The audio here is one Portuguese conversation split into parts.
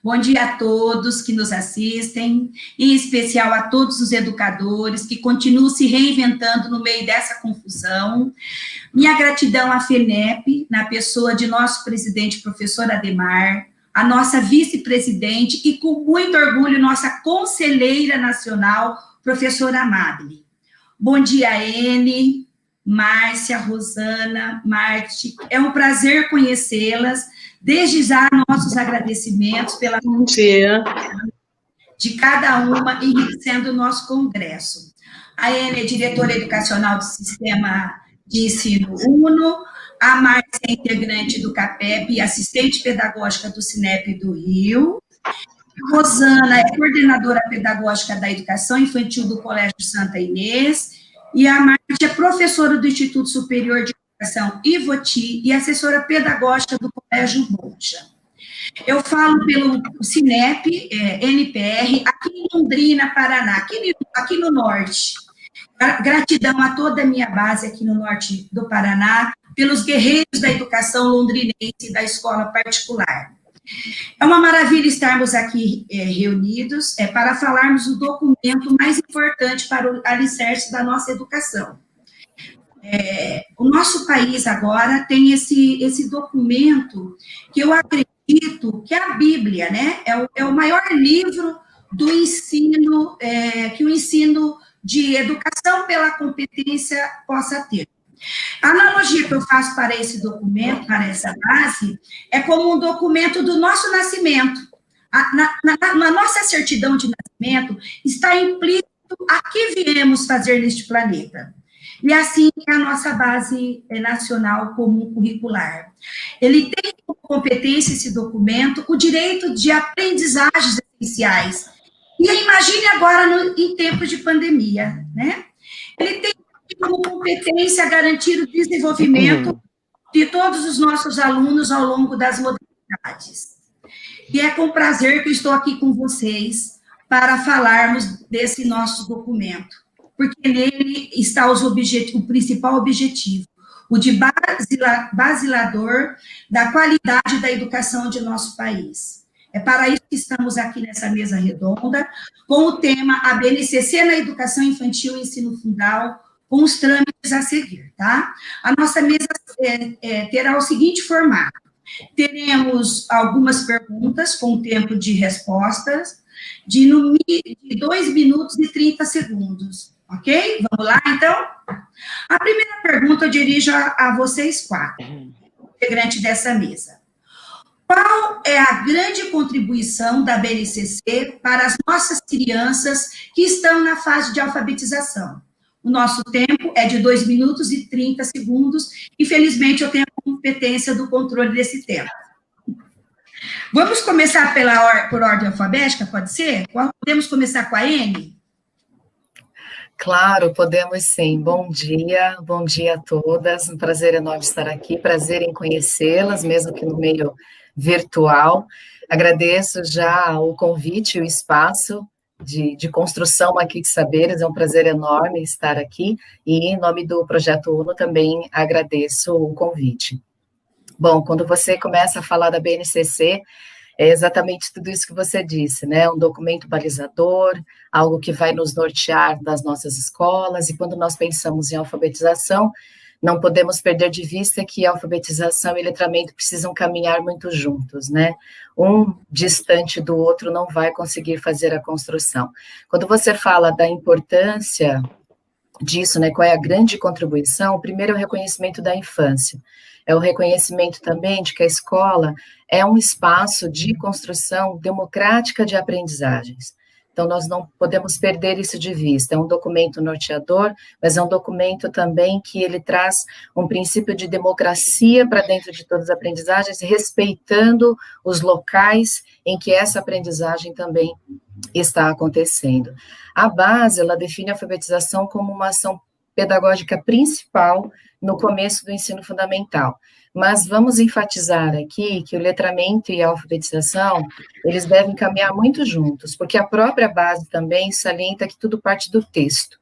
Bom dia a todos que nos assistem, em especial a todos os educadores que continuam se reinventando no meio dessa confusão. Minha gratidão à FENEP, na pessoa de nosso presidente, professor Ademar, a nossa vice-presidente e, com muito orgulho, nossa conselheira nacional, professora Amabile. Bom dia, Ene, Márcia, Rosana, Marte. É um prazer conhecê-las. Desde já, nossos agradecimentos pela de cada uma enriquecendo o nosso congresso. A Ene é diretora educacional do Sistema de Ensino UNO, a Márcia é integrante do CAPEP e assistente pedagógica do Cinep do Rio. A Rosana é coordenadora pedagógica da educação infantil do Colégio Santa Inês. E a Marte é professora do Instituto Superior de Educação Ivoti e assessora pedagógica do Colégio Bolcha. Eu falo pelo Cinep, NPR, aqui em Londrina, Paraná, aqui no norte. Gratidão a toda a minha base aqui no norte do Paraná, pelos guerreiros da educação londrinense e da escola particular. É uma maravilha estarmos aqui reunidos para falarmos do documento mais importante para o alicerce da nossa educação. O nosso país agora tem esse documento que eu acredito que é a Bíblia, né? É o maior livro do ensino, que o ensino de educação pela competência possa ter. A analogia que eu faço para esse documento, para essa base, é como um documento do nosso nascimento. Na nossa certidão de nascimento está implícito a que viemos fazer neste planeta. E assim é a nossa base nacional comum curricular. Ele tem como competência esse documento o direito de aprendizagens essenciais. E imagine agora em tempos de pandemia, né? Ele tem como competência garantir o desenvolvimento de todos os nossos alunos ao longo das modalidades. E é com prazer que eu estou aqui com vocês para falarmos desse nosso documento, porque nele está o principal objetivo, o de basilador da qualidade da educação de nosso país. É para isso que estamos aqui nessa mesa redonda, com o tema A BNCC na Educação Infantil e Ensino Fundamental, com os trâmites a seguir, tá? A nossa mesa terá o seguinte formato: teremos algumas perguntas com tempo de respostas de 2 minutos e 30 segundos, ok? Vamos lá, então? A primeira pergunta eu dirijo a vocês 4, integrantes dessa mesa. Qual é a grande contribuição da BNCC para as nossas crianças que estão na fase de alfabetização? O nosso tempo é de 2 minutos e 30 segundos. Infelizmente, eu tenho a competência do controle desse tempo. Vamos começar por ordem alfabética, pode ser? Podemos começar com a Ene? Claro, podemos sim. Bom dia a todas. Um prazer enorme estar aqui, prazer em conhecê-las, mesmo que no meio virtual. Agradeço já o convite e o espaço de construção aqui de saberes, é um prazer enorme estar aqui, e em nome do Projeto UNO também agradeço o convite. Bom, quando você começa a falar da BNCC, é exatamente tudo isso que você disse, né? Um documento balizador, algo que vai nos nortear das nossas escolas, e quando nós pensamos em alfabetização, não podemos perder de vista que a alfabetização e letramento precisam caminhar muito juntos, né? Um distante do outro não vai conseguir fazer a construção. Quando você fala da importância disso, né, qual é a grande contribuição, primeiro é o reconhecimento da infância, é o reconhecimento também de que a escola é um espaço de construção democrática de aprendizagens. Então, nós não podemos perder isso de vista. É um documento norteador, mas é um documento também que ele traz um princípio de democracia para dentro de todas as aprendizagens, respeitando os locais em que essa aprendizagem também está acontecendo. A base, ela define a alfabetização como uma ação pedagógica principal no começo do ensino fundamental. Mas vamos enfatizar aqui que o letramento e a alfabetização, eles devem caminhar muito juntos, porque a própria base também salienta que tudo parte do texto.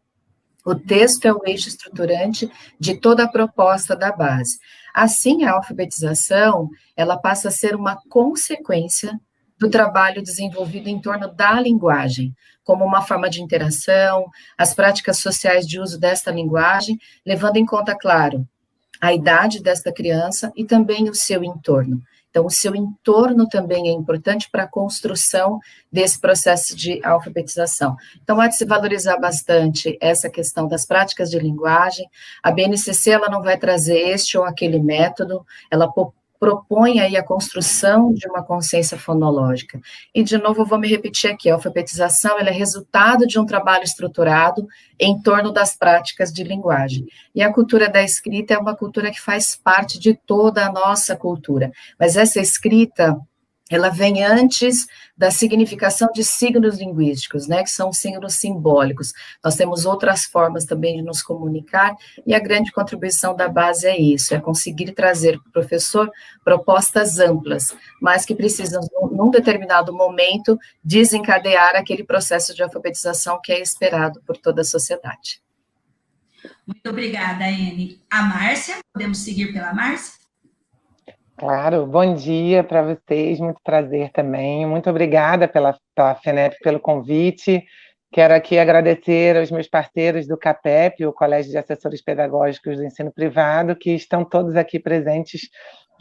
O texto é o eixo estruturante de toda a proposta da base. Assim, a alfabetização, ela passa a ser uma consequência do trabalho desenvolvido em torno da linguagem, como uma forma de interação, as práticas sociais de uso desta linguagem, levando em conta, claro, a idade desta criança e também o seu entorno. Então, o seu entorno também é importante para a construção desse processo de alfabetização. Então, há de se valorizar bastante essa questão das práticas de linguagem. A BNCC, ela não vai trazer este ou aquele método, ela propõe aí a construção de uma consciência fonológica. E, de novo, eu vou me repetir aqui, a alfabetização ela é resultado de um trabalho estruturado em torno das práticas de linguagem. E a cultura da escrita é uma cultura que faz parte de toda a nossa cultura, mas essa escrita, ela vem antes da significação de signos linguísticos, né, que são signos simbólicos. Nós temos outras formas também de nos comunicar, e a grande contribuição da base é isso, é conseguir trazer para o professor propostas amplas, mas que precisam, num determinado momento, desencadear aquele processo de alfabetização que é esperado por toda a sociedade. Muito obrigada, Anne. A Márcia, podemos seguir pela Márcia? Claro, bom dia para vocês, muito prazer também, muito obrigada pela FENEP pelo convite, quero aqui agradecer aos meus parceiros do CAPEP, o Colégio de Assessores Pedagógicos do Ensino Privado, que estão todos aqui presentes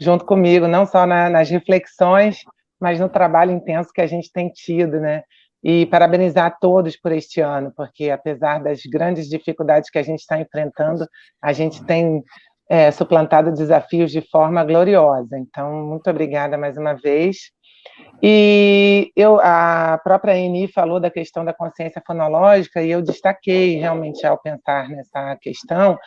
junto comigo, não só nas reflexões, mas no trabalho intenso que a gente tem tido, né? E parabenizar a todos por este ano, porque apesar das grandes dificuldades que a gente está enfrentando, a gente tem suplantado desafios de forma gloriosa. Então, muito obrigada mais uma vez. E a própria Eni falou da questão da consciência fonológica, e eu destaquei realmente ao pensar nessa questão,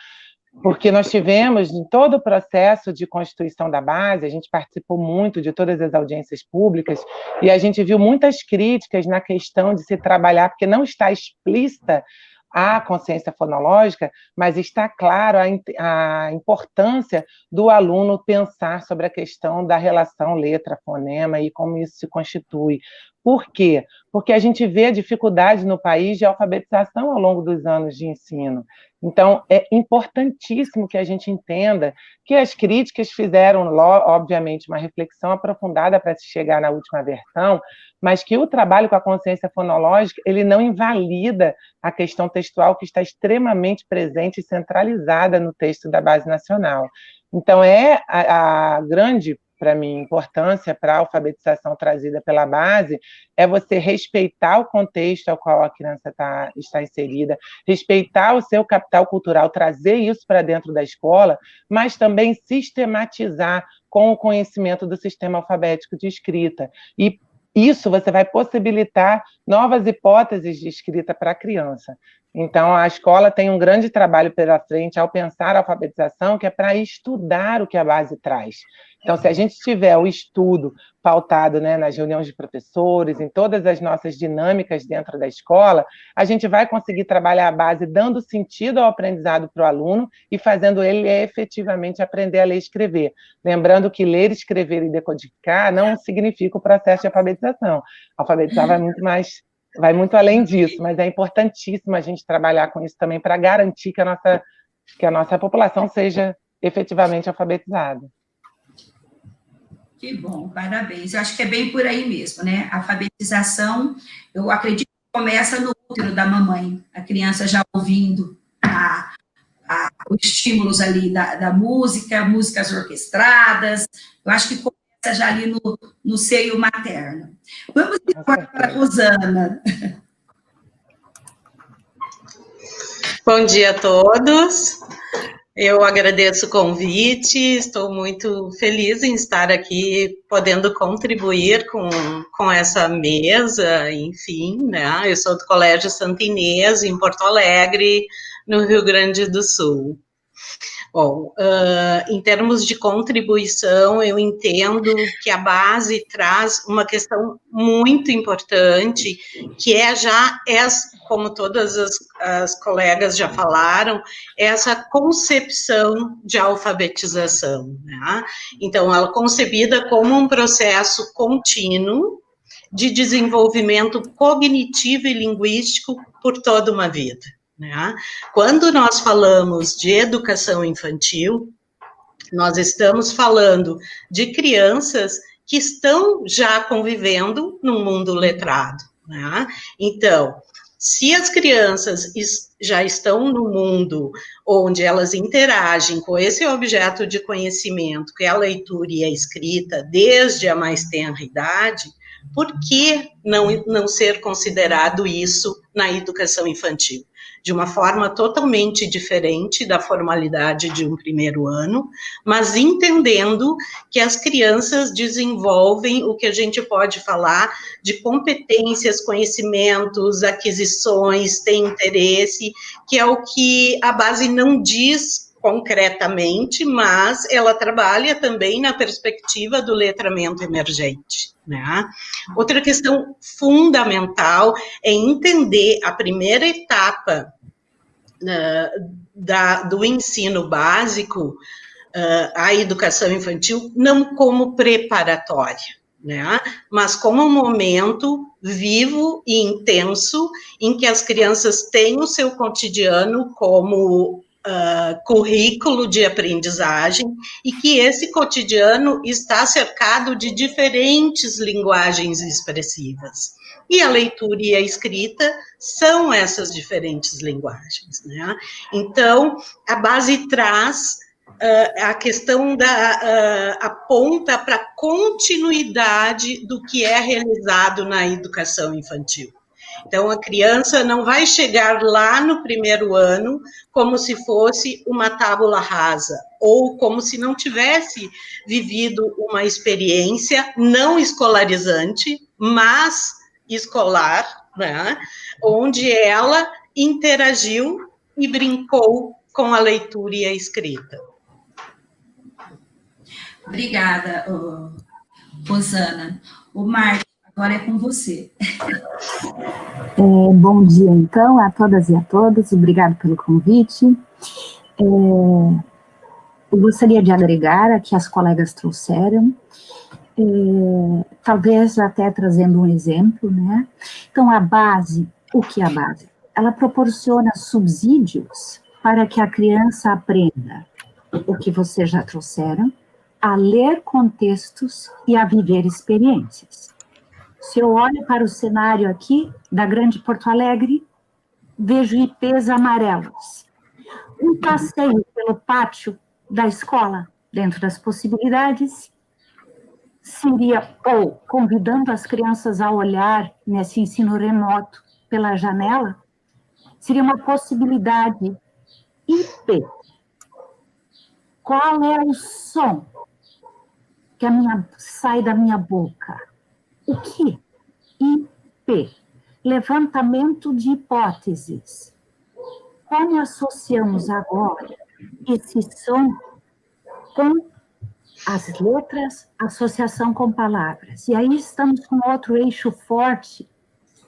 porque nós tivemos, em todo o processo de constituição da base, a gente participou muito de todas as audiências públicas, e a gente viu muitas críticas na questão de se trabalhar, porque não está explícita a consciência fonológica, mas está claro a importância do aluno pensar sobre a questão da relação letra-fonema e como isso se constitui. Por quê? Porque a gente vê a dificuldade no país de alfabetização ao longo dos anos de ensino. Então, é importantíssimo que a gente entenda que as críticas fizeram, obviamente, uma reflexão aprofundada para se chegar na última versão, mas que o trabalho com a consciência fonológica, ele não invalida a questão textual que está extremamente presente e centralizada no texto da Base Nacional. Então, é a grande, para mim, importância para a alfabetização trazida pela base é você respeitar o contexto ao qual a criança está inserida, respeitar o seu capital cultural, trazer isso para dentro da escola, mas também sistematizar com o conhecimento do sistema alfabético de escrita. E isso você vai possibilitar novas hipóteses de escrita para a criança. Então, a escola tem um grande trabalho pela frente ao pensar a alfabetização, que é para estudar o que a base traz. Então, se a gente tiver o estudo pautado, né, nas reuniões de professores, em todas as nossas dinâmicas dentro da escola, a gente vai conseguir trabalhar a base dando sentido ao aprendizado para o aluno e fazendo ele efetivamente aprender a ler e escrever. Lembrando que ler, escrever e decodificar não significa o processo de alfabetização. Alfabetizar vai muito além disso, mas é importantíssimo a gente trabalhar com isso também para garantir que a nossa população seja efetivamente alfabetizada. Que bom, parabéns. Eu acho que é bem por aí mesmo, né? A alfabetização, eu acredito que começa no útero da mamãe, a criança já ouvindo os estímulos ali da música, músicas orquestradas, eu acho que começa já ali no seio materno. Vamos agora para a Rosana. Bom dia a todos. Eu agradeço o convite, estou muito feliz em estar aqui, podendo contribuir com essa mesa, enfim, né? Eu sou do Colégio Santa Inês, em Porto Alegre, no Rio Grande do Sul. Bom, em termos de contribuição, eu entendo que a base traz uma questão muito importante, que é como todas as colegas já falaram, essa concepção de alfabetização, né? Então, ela é concebida como um processo contínuo de desenvolvimento cognitivo e linguístico por toda uma vida. Né? Quando nós falamos de educação infantil, nós estamos falando de crianças que estão já convivendo no mundo letrado, né? Então, se as crianças já estão no mundo onde elas interagem com esse objeto de conhecimento, que é a leitura e a escrita, desde a mais tenra idade, por que não ser considerado isso na educação infantil? De uma forma totalmente diferente da formalidade de um primeiro ano, mas entendendo que as crianças desenvolvem o que a gente pode falar de competências, conhecimentos, aquisições, têm interesse, que é o que a base não diz concretamente, mas ela trabalha também na perspectiva do letramento emergente, né? Outra questão fundamental é entender a primeira etapa do ensino básico, a educação infantil, não como preparatória, né? Mas como um momento vivo e intenso em que as crianças têm o seu cotidiano como currículo de aprendizagem e que esse cotidiano está cercado de diferentes linguagens expressivas. E a leitura e a escrita são essas diferentes linguagens, né? Então, a base traz a questão aponta para a continuidade do que é realizado na educação infantil. Então, a criança não vai chegar lá no primeiro ano como se fosse uma tábula rasa, ou como se não tivesse vivido uma experiência não escolarizante, mas escolar, né, onde ela interagiu e brincou com a leitura e a escrita. Obrigada, Rosana. O Marcos, agora é com você. Bom dia, então, a todas e a todos. Obrigado pelo convite. Eu gostaria de agregar a que as colegas trouxeram, talvez até trazendo um exemplo, né? Então, a base, o que é a base? Ela proporciona subsídios para que a criança aprenda o que vocês já trouxeram, a ler contextos e a viver experiências. Se eu olho para o cenário aqui da Grande Porto Alegre, vejo ipês amarelos. Um passeio pelo pátio da escola, dentro das possibilidades, seria ou convidando as crianças a olhar nesse ensino remoto pela janela, seria uma possibilidade IP. Qual é o som que sai da minha boca? O que? IP. Levantamento de hipóteses. Como associamos agora esse som com as letras, associação com palavras? E aí estamos com outro eixo forte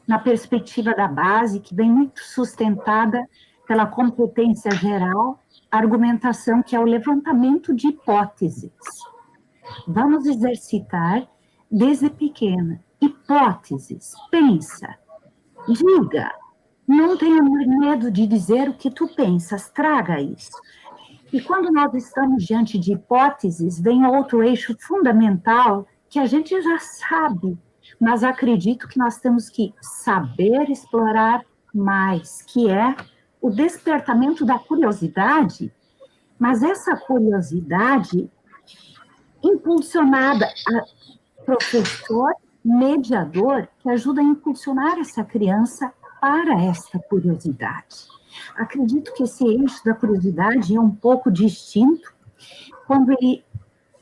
na perspectiva da base, que vem muito sustentada pela competência geral, argumentação, que é o levantamento de hipóteses. Vamos exercitar desde pequena. Hipóteses, pensa, diga, não tenha medo de dizer o que tu pensas, traga isso. E quando nós estamos diante de hipóteses, vem outro eixo fundamental que a gente já sabe, mas acredito que nós temos que saber explorar mais, que é o despertamento da curiosidade, mas essa curiosidade impulsionada a professor, mediador, que ajuda a impulsionar essa criança para esta curiosidade. Acredito que esse eixo da curiosidade é um pouco distinto quando ele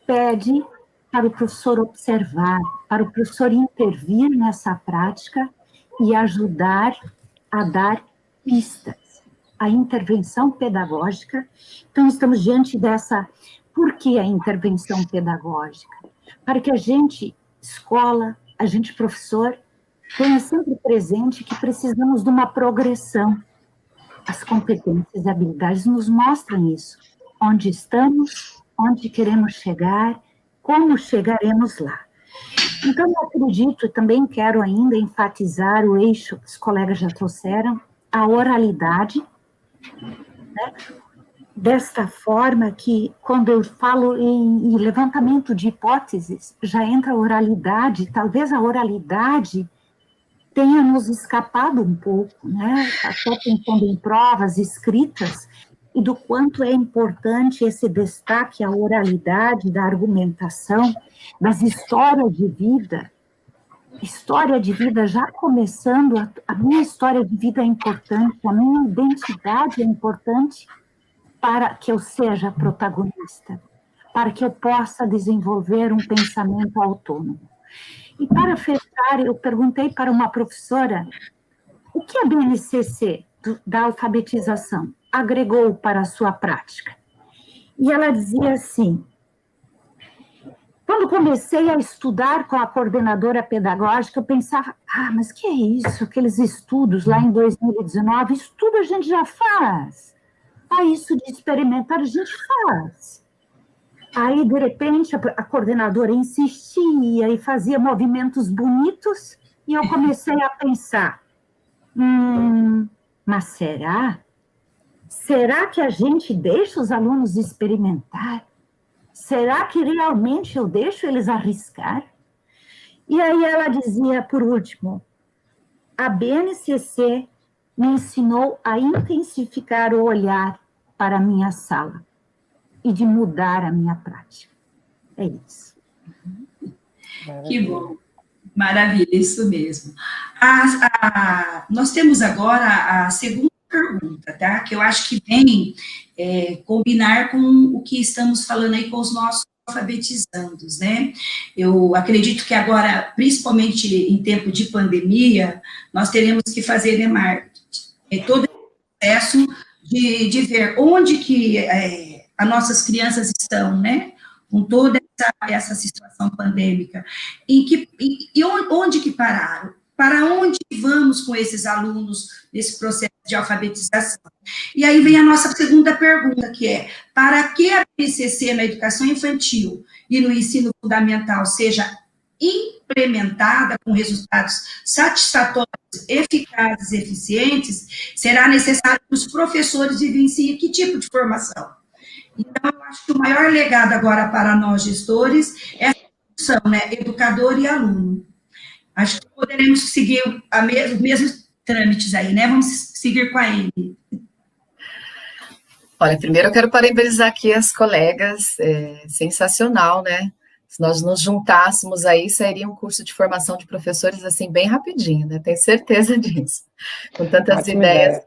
pede para o professor observar, para o professor intervir nessa prática e ajudar a dar pistas, a intervenção pedagógica. Então, estamos diante dessa... Por que a intervenção pedagógica? Para que a gente, escola, a gente, professor, tenha sempre presente que precisamos de uma progressão. As competências e habilidades nos mostram isso. Onde estamos, onde queremos chegar, como chegaremos lá. Então, eu acredito, também quero ainda enfatizar o eixo que os colegas já trouxeram, a oralidade, né? desta forma que, quando eu falo em levantamento de hipóteses, já entra a oralidade, talvez a oralidade tenha nos escapado um pouco, né? Até pensando em provas escritas, e do quanto é importante esse destaque à oralidade, da argumentação, das histórias de vida. História de vida, já começando, a minha história de vida é importante, a minha identidade é importante para que eu seja protagonista, para que eu possa desenvolver um pensamento autônomo. E para fechar, eu perguntei para uma professora, o que a BNCC da alfabetização agregou para a sua prática? E ela dizia assim, quando comecei a estudar com a coordenadora pedagógica, eu pensava, mas que é isso, aqueles estudos lá em 2019, estudo a gente já faz. Isso de experimentar a gente faz. Aí, de repente, a coordenadora insistia e fazia movimentos bonitos, e eu comecei a pensar, mas será? Será que a gente deixa os alunos experimentar? Será que realmente eu deixo eles arriscar? E aí ela dizia, por último, a BNCC me ensinou a intensificar o olhar para a minha sala e de mudar a minha prática. É isso. Que bom. Maravilha, isso mesmo. Nós temos agora a segunda pergunta, tá? Que eu acho que vem combinar com o que estamos falando aí com os nossos alfabetizandos, né? Eu acredito que agora, principalmente em tempo de pandemia, nós teremos que fazer, né, Marta, todo esse processo de ver onde que as nossas crianças estão, né? Com toda essa situação pandêmica, e onde que pararam? Para onde vamos com esses alunos nesse processo de alfabetização? E aí vem a nossa segunda pergunta, que é, para que a BNCC na educação infantil e no ensino fundamental seja implementada com resultados satisfatórios, eficazes e eficientes, será necessário que os professores vivenciem que tipo de formação? Então, eu acho que o maior legado agora para nós gestores é a função, né, educador e aluno. Acho que poderemos seguir os mesmos trâmites aí, né? Vamos seguir com a Amy. Olha, primeiro eu quero parabenizar aqui as colegas, sensacional, né? Se nós nos juntássemos aí, sairia um curso de formação de professores, assim, bem rapidinho, né? Tenho certeza disso. Com tantas ideias...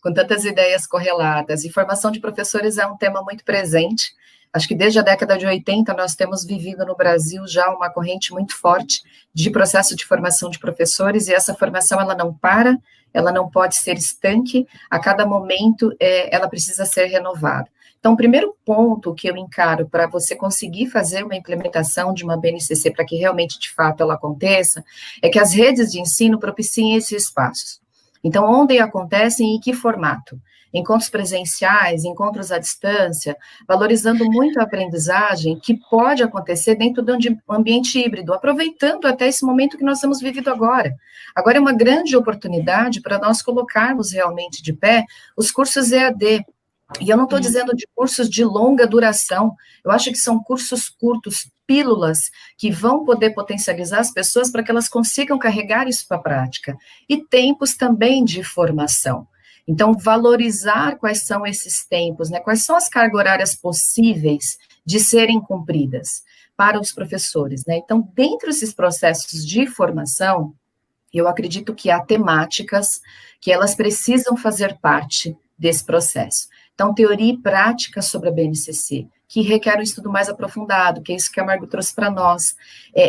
com tantas ideias correlatas. E formação de professores é um tema muito presente. Acho que desde a década de 80 nós temos vivido no Brasil já uma corrente muito forte de processo de formação de professores, e essa formação ela não para, ela não pode ser estanque, a cada momento ela precisa ser renovada. Então, o primeiro ponto que eu encaro para você conseguir fazer uma implementação de uma BNCC para que realmente, de fato, ela aconteça, é que as redes de ensino propiciem esses espaços. Então, onde acontecem e em que formato? Encontros presenciais, encontros à distância, valorizando muito a aprendizagem que pode acontecer dentro de um ambiente híbrido, aproveitando até esse momento que nós temos vivido agora. Agora é uma grande oportunidade para nós colocarmos realmente de pé os cursos EAD. E eu não estou dizendo de cursos de longa duração, eu acho que são cursos curtos, pílulas, que vão poder potencializar as pessoas para que elas consigam carregar isso para a prática. E tempos também de formação. Então, valorizar quais são esses tempos, né? Quais são as cargas horárias possíveis de serem cumpridas para os professores, né? Então, dentro desses processos de formação, eu acredito que há temáticas que elas precisam fazer parte desse processo. Então, teoria e prática sobre a BNCC, que requer um estudo mais aprofundado, que é isso que a Margot trouxe para nós.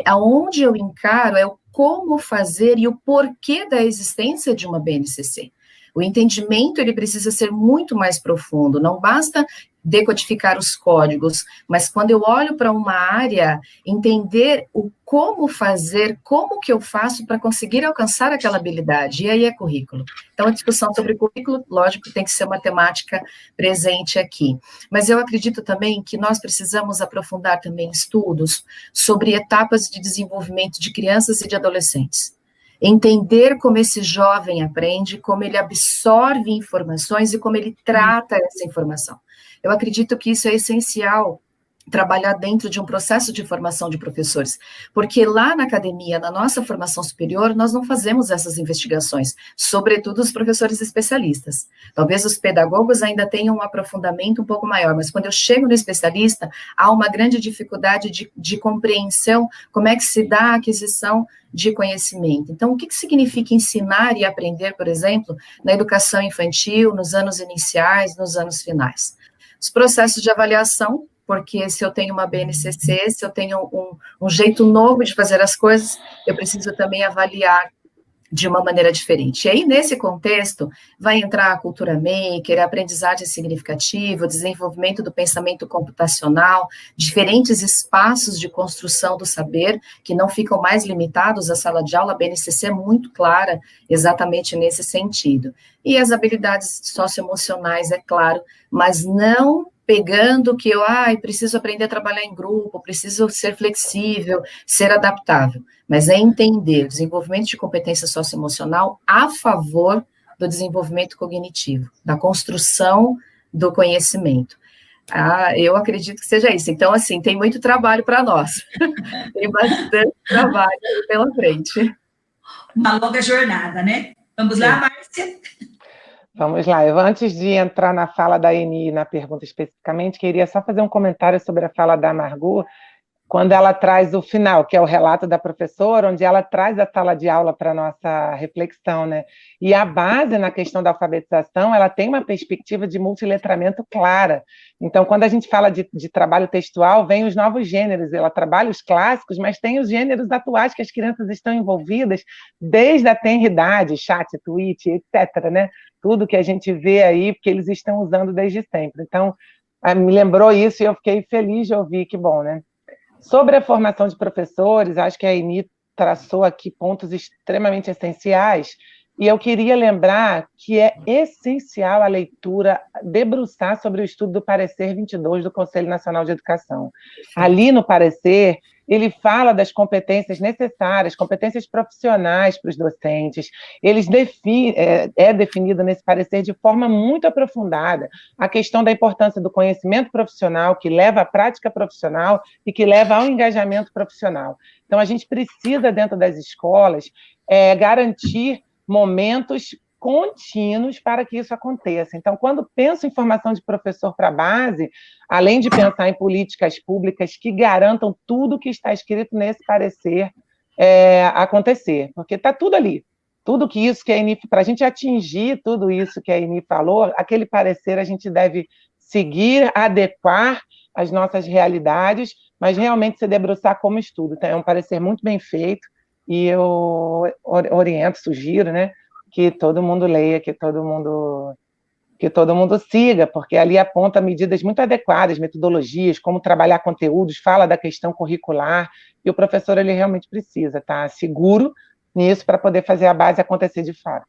Aonde eu encaro é o como fazer e o porquê da existência de uma BNCC. O entendimento, ele precisa ser muito mais profundo, não basta decodificar os códigos, mas quando eu olho para uma área, entender o como fazer, como que eu faço para conseguir alcançar aquela habilidade, e aí é currículo. Então, a discussão sobre currículo, lógico, tem que ser uma temática presente aqui, mas eu acredito também que nós precisamos aprofundar também estudos sobre etapas de desenvolvimento de crianças e de adolescentes. entender como esse jovem aprende, como ele absorve informações e como ele trata essa informação. Eu acredito que isso é essencial, trabalhar dentro de um processo de formação de professores, porque lá na academia, na nossa formação superior, nós não fazemos essas investigações, sobretudo os professores especialistas. Talvez os pedagogos ainda tenham um aprofundamento um pouco maior, mas quando eu chego no especialista, há uma grande dificuldade de compreensão, como é que se dá a aquisição de conhecimento. Então, o que significa ensinar e aprender, por exemplo, na educação infantil, nos anos iniciais, nos anos finais? Os processos de avaliação, porque se eu tenho uma BNCC, se eu tenho um jeito novo de fazer as coisas, eu preciso também avaliar de uma maneira diferente. E aí, nesse contexto, vai entrar a cultura maker, a aprendizagem significativa, o desenvolvimento do pensamento computacional, diferentes espaços de construção do saber, que não ficam mais limitados à sala de aula. A BNCC é muito clara exatamente nesse sentido. E as habilidades socioemocionais, é claro, mas não pegando que eu preciso aprender a trabalhar em grupo, preciso ser flexível, ser adaptável, mas é entender o desenvolvimento de competência socioemocional a favor do desenvolvimento cognitivo, da construção do conhecimento. Eu acredito que seja isso. Então, assim, tem muito trabalho para nós. Tem bastante trabalho pela frente. Uma longa jornada, né? Vamos lá, Márcia? Vamos lá, eu antes de entrar na fala da Eni, na pergunta especificamente, queria só fazer um comentário sobre a fala da Margot, quando ela traz o final, que é o relato da professora, onde ela traz a sala de aula para a nossa reflexão, né? E a base na questão da alfabetização, ela tem uma perspectiva de multiletramento clara. Então, quando a gente fala de trabalho textual, vem os novos gêneros, ela trabalha os clássicos, mas tem os gêneros atuais que as crianças estão envolvidas desde a tenridade, chat, tweet, etc., né? Tudo que a gente vê aí, porque eles estão usando desde sempre. Então, me lembrou isso e eu fiquei feliz de ouvir, que bom, né? Sobre a formação de professores, acho que a Eni traçou aqui pontos extremamente essenciais, e eu queria lembrar que é essencial a leitura, debruçar sobre o estudo do parecer 22 do Conselho Nacional de Educação. Ali no parecer, ele fala das competências necessárias, competências profissionais para os docentes. É definido nesse parecer de forma muito aprofundada a questão da importância do conhecimento profissional, que leva à prática profissional e que leva ao engajamento profissional. Então, a gente precisa, dentro das escolas, garantir momentos contínuos para que isso aconteça. Então, quando penso em formação de professor para a base, além de pensar em políticas públicas que garantam tudo que está escrito nesse parecer acontecer, porque está tudo ali. Tudo que isso que a Eni, para a gente atingir tudo isso que a Eni falou, aquele parecer a gente deve seguir, adequar as nossas realidades, mas realmente se debruçar como estudo. Então, é um parecer muito bem feito, e eu oriento, sugiro, né, que todo mundo leia, que todo mundo siga, porque ali aponta medidas muito adequadas, metodologias, como trabalhar conteúdos, fala da questão curricular, e o professor ele realmente precisa estar seguro nisso para poder fazer a base acontecer de fato.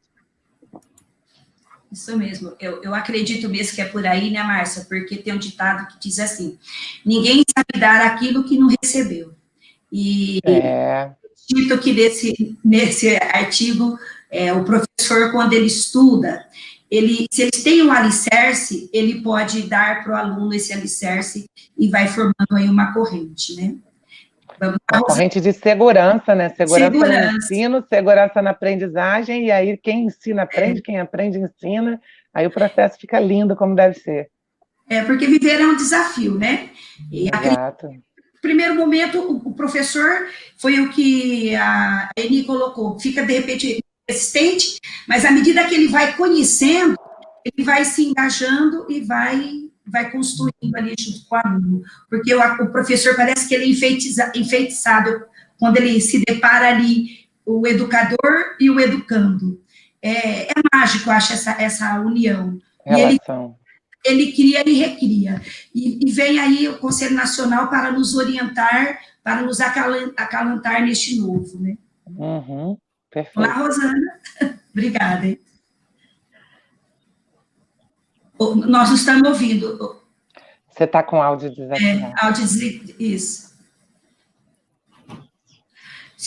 Isso mesmo, eu acredito mesmo que é por aí, né, Márcia? Porque tem um ditado que diz assim, ninguém sabe dar aquilo que não recebeu. E acredito que nesse artigo, o professor, quando ele estuda, se ele tem um alicerce, ele pode dar para o aluno esse alicerce e vai formando aí uma corrente, né? Uma corrente de segurança, né? Segurança no ensino, segurança na aprendizagem, e aí quem ensina aprende, quem aprende ensina, aí o processo fica lindo como deve ser. Porque viver é um desafio, né? Exato. Primeiro momento, o professor foi o que a Eni colocou, fica de repente resistente, mas à medida que ele vai conhecendo, ele vai se engajando e vai construindo ali junto com o aluno, porque o professor parece que ele é enfeitiçado quando ele se depara ali, o educador e o educando. É mágico, eu acho, essa união. Relação. E ele cria e recria. E vem aí o Conselho Nacional para nos orientar, para nos acalentar neste novo, né? Uhum, perfeito. Olá, Rosana. Obrigada. Hein? Nós não estamos ouvindo. Você está com áudio desativado. Áudio desativado, isso.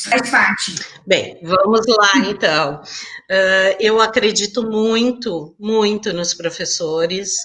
Faz parte. Bem, vamos lá, então. Eu acredito muito, muito nos professores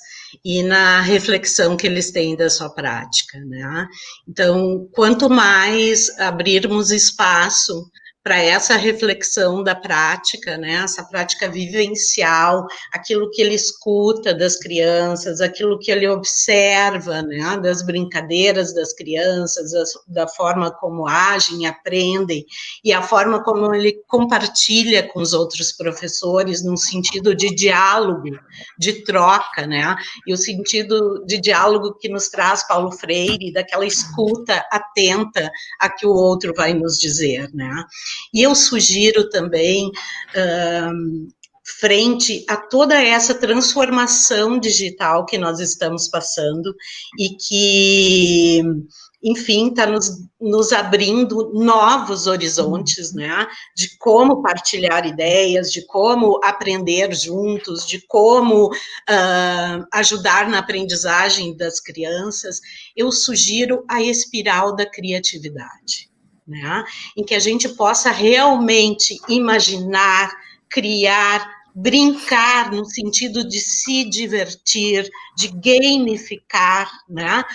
e na reflexão que eles têm da sua prática, né? Então, quanto mais abrirmos espaço para essa reflexão da prática, né? Essa prática vivencial, aquilo que ele escuta das crianças, aquilo que ele observa, né? Das brincadeiras das crianças, da forma como agem, aprendem, e a forma como ele compartilha com os outros professores, num sentido de diálogo, de troca, né? E o sentido de diálogo que nos traz Paulo Freire, daquela escuta atenta a que o outro vai nos dizer, né? E eu sugiro também, frente a toda essa transformação digital que nós estamos passando e que, enfim, está nos abrindo novos horizontes, né, de como partilhar ideias, de como aprender juntos, de como ajudar na aprendizagem das crianças. Eu sugiro a espiral da criatividade, né, em que a gente possa realmente imaginar, criar, brincar no sentido de se divertir, de gamificar, né,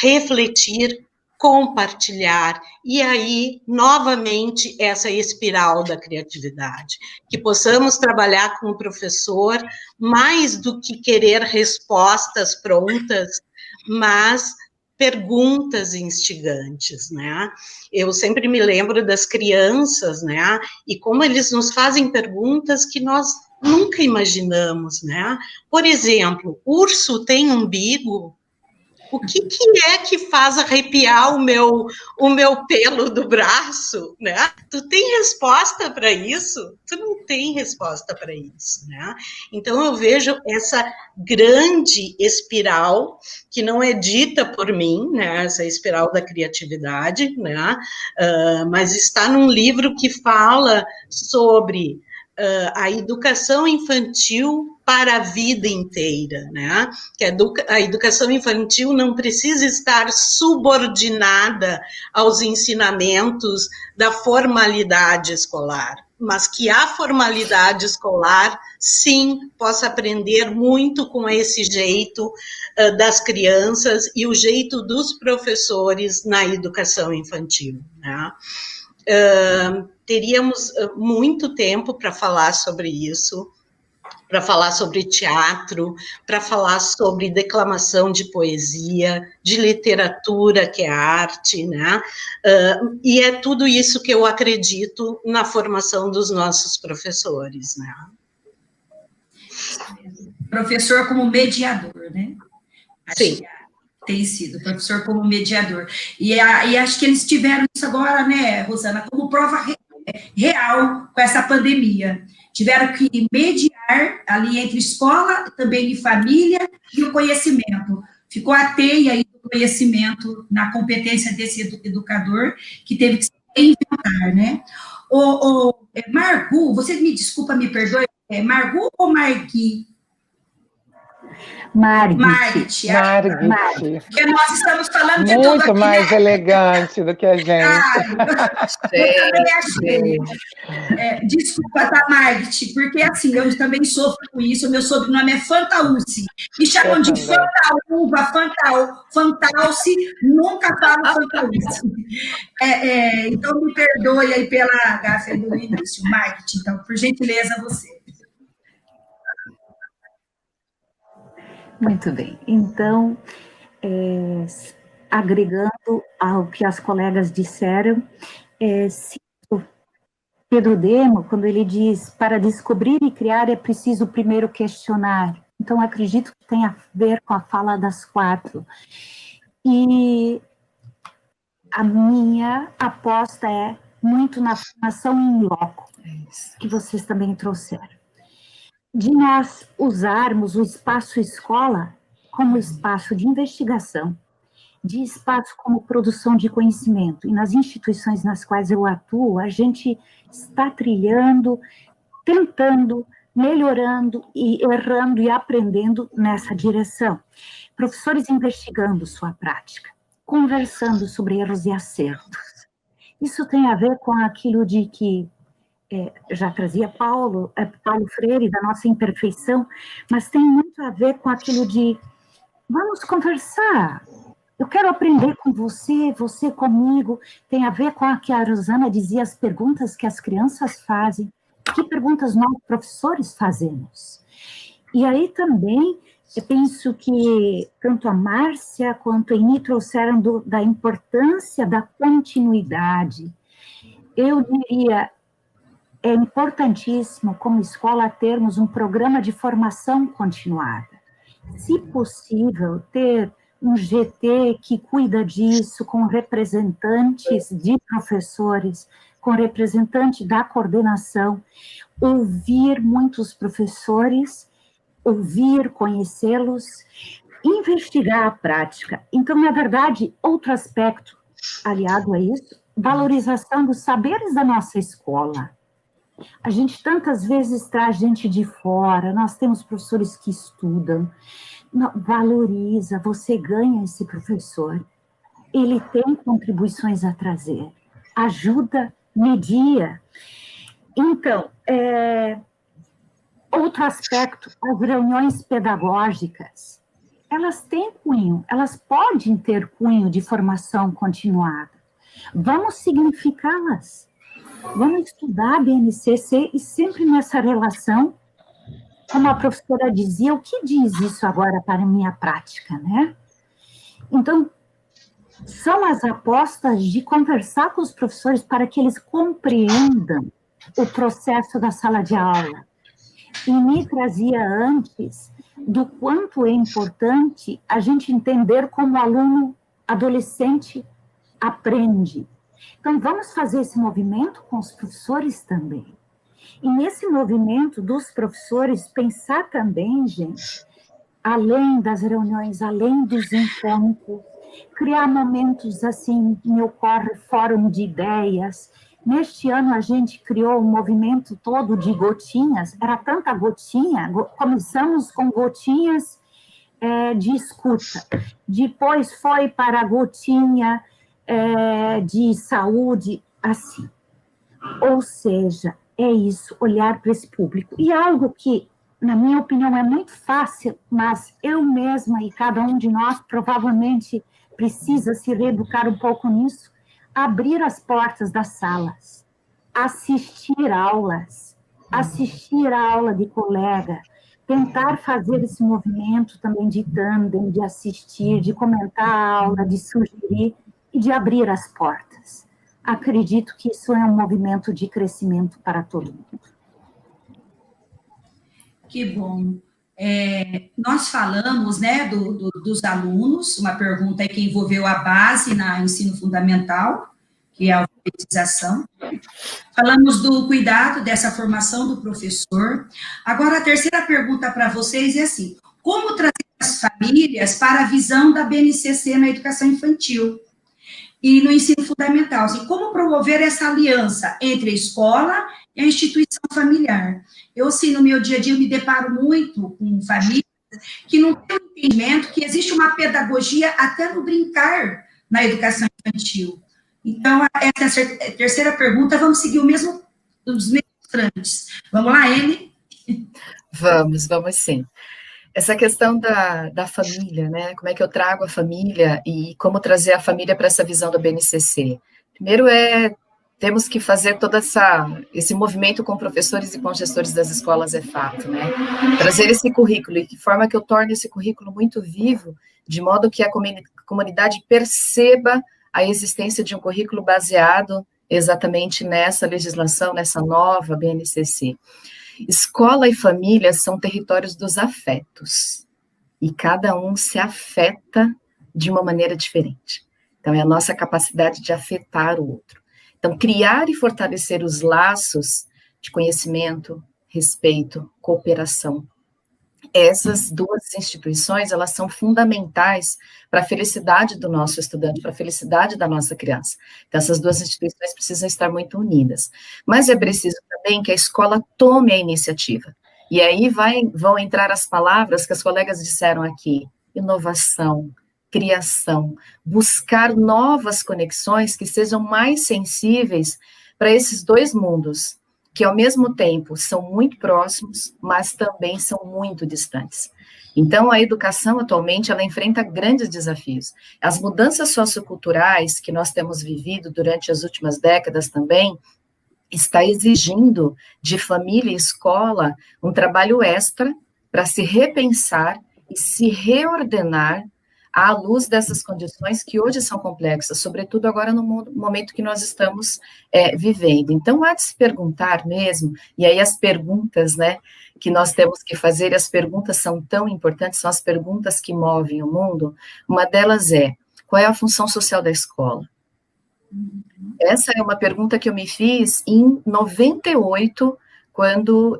refletir, compartilhar, e aí, novamente, essa espiral da criatividade, que possamos trabalhar com o professor, mais do que querer respostas prontas, mas perguntas instigantes, né? Eu sempre me lembro das crianças, né? E como eles nos fazem perguntas que nós nunca imaginamos, né? Por exemplo, urso tem umbigo? O que é que faz arrepiar o meu pelo do braço, né? Tu tem resposta para isso? Tu não tem resposta para isso, né? Então, eu vejo essa grande espiral, que não é dita por mim, né? Essa espiral da criatividade, né? Mas está num livro que fala sobre a educação infantil para a vida inteira, né? Que a educação infantil não precisa estar subordinada aos ensinamentos da formalidade escolar, mas que a formalidade escolar, sim, possa aprender muito com esse jeito das crianças e o jeito dos professores na educação infantil, né? Teríamos muito tempo para falar sobre isso, para falar sobre teatro, para falar sobre declamação de poesia, de literatura, que é arte, né? E é tudo isso que eu acredito na formação dos nossos professores, né? Professor como mediador, né? Sim. Tem sido, professor como mediador. E acho que eles tiveram isso agora, né, Rosana, como prova real com essa pandemia. Tiveram que mediar ali entre escola, também de família, e o conhecimento. Ficou a teia aí do conhecimento na competência desse educador, que teve que se reinventar, né? Margu, você me desculpa, me perdoe, Margu ou Margui? Margit. Porque nós estamos falando de muito tudo aqui, mais né? elegante do que a gente. Eu também achei. Desculpa, tá, Margit, porque assim, eu também sofro com isso, meu sobrenome é Fantaúci. Me chamam de Fantaúva, Fantalce, nunca falo Fantaúci. Então, me perdoe aí pela gafe do início. Margit, então, por gentileza, você. Muito bem. Então, agregando ao que as colegas disseram, cito Pedro Demo, quando ele diz, para descobrir e criar é preciso primeiro questionar. Então, acredito que tem a ver com a fala das 4. E a minha aposta é muito na formação em loco, que vocês também trouxeram. De nós usarmos o espaço escola como espaço de investigação, de espaço como produção de conhecimento. E nas instituições nas quais eu atuo, a gente está trilhando, tentando, melhorando e errando e aprendendo nessa direção. Professores investigando sua prática, conversando sobre erros e acertos. Isso tem a ver com aquilo de que já trazia Paulo Freire, da nossa imperfeição, mas tem muito a ver com aquilo de vamos conversar. Eu quero aprender com você, você comigo. Tem a ver com a que a Rosana dizia, as perguntas que as crianças fazem. Que perguntas nós, professores, fazemos? E aí também, eu penso que tanto a Márcia quanto a Eni trouxeram da importância da continuidade. Eu diria, é importantíssimo, como escola, termos um programa de formação continuada. Se possível, ter um GT que cuida disso, com representantes de professores, com representante da coordenação, ouvir muitos professores, ouvir, conhecê-los, investigar a prática. Então, na verdade, outro aspecto aliado a isso, valorização dos saberes da nossa escola. A gente tantas vezes traz gente de fora, nós temos professores que estudam, valoriza, você ganha esse professor, ele tem contribuições a trazer, ajuda, media. Então, outro aspecto, as reuniões pedagógicas, elas têm cunho, elas podem ter cunho de formação continuada. Vamos significá-las, vamos estudar a BNCC e sempre nessa relação, como a professora dizia, o que diz isso agora para a minha prática, né? Então, são as apostas de conversar com os professores para que eles compreendam o processo da sala de aula. E me trazia antes do quanto é importante a gente entender como o aluno adolescente aprende. Então, vamos fazer esse movimento com os professores também. E nesse movimento dos professores, pensar também, gente, além das reuniões, além dos encontros, criar momentos assim, me ocorre fórum de ideias. Neste ano a gente criou um movimento todo de gotinhas, era tanta gotinha, começamos com gotinhas de escuta, depois foi para a gotinha de saúde, assim. Ou seja, é isso, olhar para esse público. E algo que, na minha opinião, é muito fácil, mas eu mesma e cada um de nós provavelmente precisa se reeducar um pouco nisso, abrir as portas das salas, assistir aulas, assistir a aula de colega, tentar fazer esse movimento também de tandem, de assistir, de comentar a aula, de sugerir e de abrir as portas. Acredito que isso é um movimento de crescimento para todo mundo. Que bom. Nós falamos, né, dos alunos, uma pergunta aí que envolveu a base na ensino fundamental, que é a alfabetização. Falamos do cuidado dessa formação do professor. Agora, a terceira pergunta para vocês é assim, como trazer as famílias para a visão da BNCC na educação infantil e no ensino fundamental? Assim, como promover essa aliança entre a escola e a instituição familiar? Eu, assim, no meu dia a dia, eu me deparo muito com famílias que não têm o entendimento que existe uma pedagogia até no brincar na educação infantil. Então, essa é a terceira pergunta, vamos seguir os mesmos trâmites. Vamos lá, Ene? Vamos sim. Essa questão da família, né? Como é que eu trago a família e como trazer a família para essa visão da BNCC? Primeiro temos que fazer todo esse movimento com professores e com gestores das escolas, é fato, né? Trazer esse currículo, e de forma que eu torne esse currículo muito vivo, de modo que a comunidade perceba a existência de um currículo baseado exatamente nessa legislação, nessa nova BNCC. Escola e família são territórios dos afetos, e cada um se afeta de uma maneira diferente. Então, é a nossa capacidade de afetar o outro. Então, criar e fortalecer os laços de conhecimento, respeito, cooperação. Essas duas instituições, elas são fundamentais para a felicidade do nosso estudante, para a felicidade da nossa criança. Então, essas duas instituições precisam estar muito unidas. Mas é preciso também que a escola tome a iniciativa. E aí vão entrar as palavras que as colegas disseram aqui: inovação, criação, buscar novas conexões que sejam mais sensíveis para esses dois mundos, que ao mesmo tempo são muito próximos, mas também são muito distantes. Então, a educação atualmente, ela enfrenta grandes desafios. As mudanças socioculturais que nós temos vivido durante as últimas décadas também, está exigindo de família e escola um trabalho extra para se repensar e se reordenar à luz dessas condições que hoje são complexas, sobretudo agora no momento que nós estamos vivendo. Então, há de se perguntar mesmo, e aí as perguntas, né, que nós temos que fazer, e as perguntas são tão importantes, são as perguntas que movem o mundo. Uma delas é, qual é a função social da escola? Essa é uma pergunta que eu me fiz em 98, quando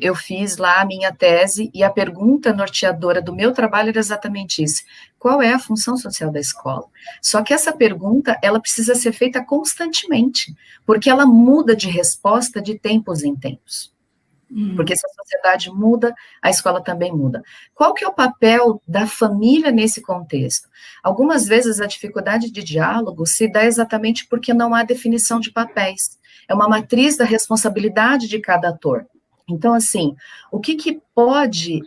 eu fiz lá a minha tese, e a pergunta norteadora do meu trabalho era exatamente isso: qual é a função social da escola? Só que essa pergunta, ela precisa ser feita constantemente, porque ela muda de resposta de tempos em tempos. Porque se a sociedade muda, a escola também muda. Qual que é o papel da família nesse contexto? Algumas vezes a dificuldade de diálogo se dá exatamente porque não há definição de papéis. É uma matriz da responsabilidade de cada ator. Então, assim, o que pode,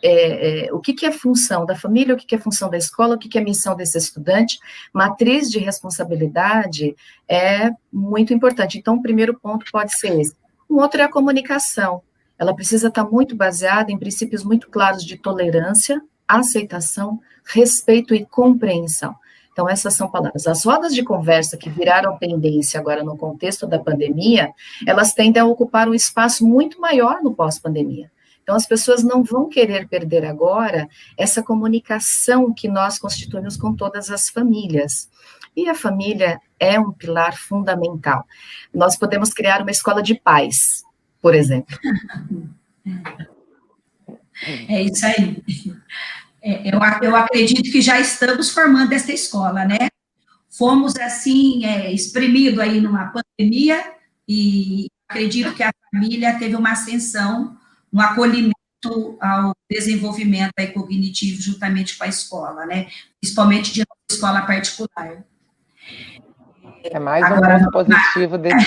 o que é função da família, o que é função da escola, o que é missão desse estudante? Matriz de responsabilidade é muito importante. Então, o primeiro ponto pode ser esse. Um outro é a comunicação. Ela precisa estar muito baseada em princípios muito claros de tolerância, aceitação, respeito e compreensão. Então, essas são palavras. As rodas de conversa que viraram tendência agora no contexto da pandemia, elas tendem a ocupar um espaço muito maior no pós-pandemia. Então, as pessoas não vão querer perder agora essa comunicação que nós constituímos com todas as famílias. E a família é um pilar fundamental. Nós podemos criar uma escola de paz, por exemplo. É isso aí. Eu acredito que já estamos formando essa escola, né? Fomos, assim, espremidos aí numa pandemia, e acredito que a família teve uma ascensão, um acolhimento ao desenvolvimento aí cognitivo juntamente com a escola, né? Principalmente de escola particular. É mais um ponto positivo desse...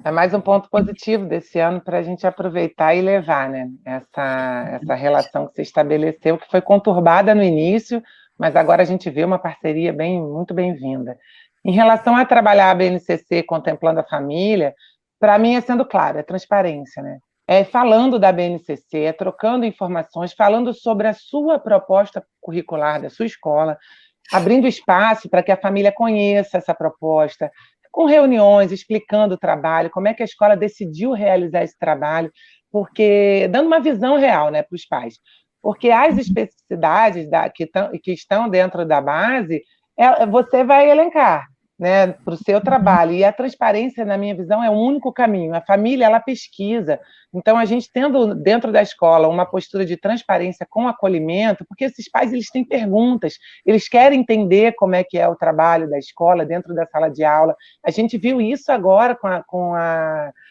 É mais um ponto positivo desse ano para a gente aproveitar e levar, né? Essa relação que se estabeleceu, que foi conturbada no início, mas agora a gente vê uma parceria muito bem-vinda. Em relação a trabalhar a BNCC contemplando a família, para mim é sendo claro, é transparência, né? É falando da BNCC, é trocando informações, falando sobre a sua proposta curricular da sua escola, abrindo espaço para que a família conheça essa proposta, com reuniões, explicando o trabalho, como é que a escola decidiu realizar esse trabalho, porque dando uma visão real, né, para os pais. Porque as especificidades que estão dentro da base, você vai elencar, né, para o seu trabalho. E a transparência, na minha visão, é o único caminho. A família, ela pesquisa. Então, a gente tendo dentro da escola uma postura de transparência com acolhimento, porque esses pais, eles têm perguntas, eles querem entender como é que é o trabalho da escola dentro da sala de aula. A gente viu isso agora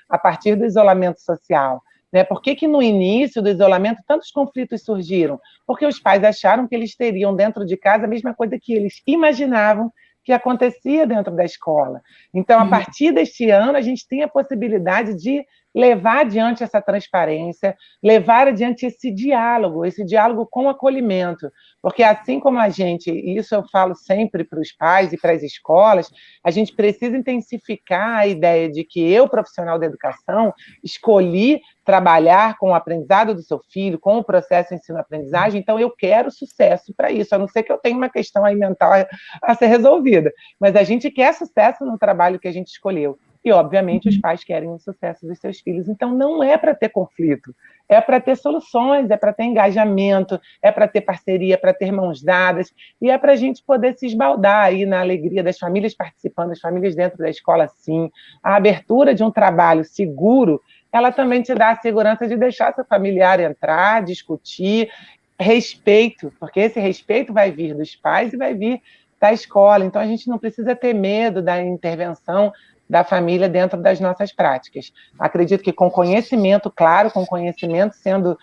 a partir do isolamento social. Né? Por que no início do isolamento tantos conflitos surgiram? Porque os pais acharam que eles teriam dentro de casa a mesma coisa que eles imaginavam que acontecia dentro da escola. Então, a partir deste ano, a gente tem a possibilidade de levar adiante essa transparência, levar adiante esse diálogo com acolhimento, porque assim como a gente, e isso eu falo sempre para os pais e para as escolas, a gente precisa intensificar a ideia de que eu, profissional da educação, escolhi trabalhar com o aprendizado do seu filho, com o processo ensino-aprendizagem, então eu quero sucesso para isso, a não ser que eu tenha uma questão aí mental a ser resolvida, mas a gente quer sucesso no trabalho que a gente escolheu. E, obviamente, os pais querem o sucesso dos seus filhos. Então, não é para ter conflito, é para ter soluções, é para ter engajamento, é para ter parceria, é para ter mãos dadas, e é para a gente poder se esbaldar aí na alegria das famílias participando, as famílias dentro da escola, sim. A abertura de um trabalho seguro, ela também te dá a segurança de deixar seu familiar entrar, discutir, respeito, porque esse respeito vai vir dos pais e vai vir da escola. Então, a gente não precisa ter medo da intervenção da família dentro das nossas práticas. Acredito que com conhecimento claro, com conhecimento sendo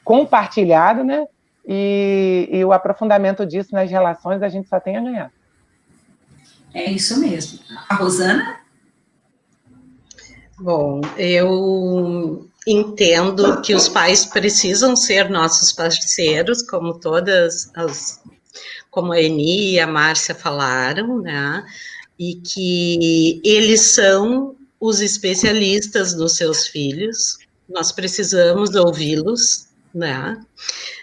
compartilhado, né, e o aprofundamento disso nas relações a gente só tem a ganhar. É isso mesmo. A Rosana? Bom, eu entendo que os pais precisam ser nossos parceiros, como como a Eni e a Márcia falaram, né? E que eles são os especialistas dos seus filhos, nós precisamos ouvi-los, né?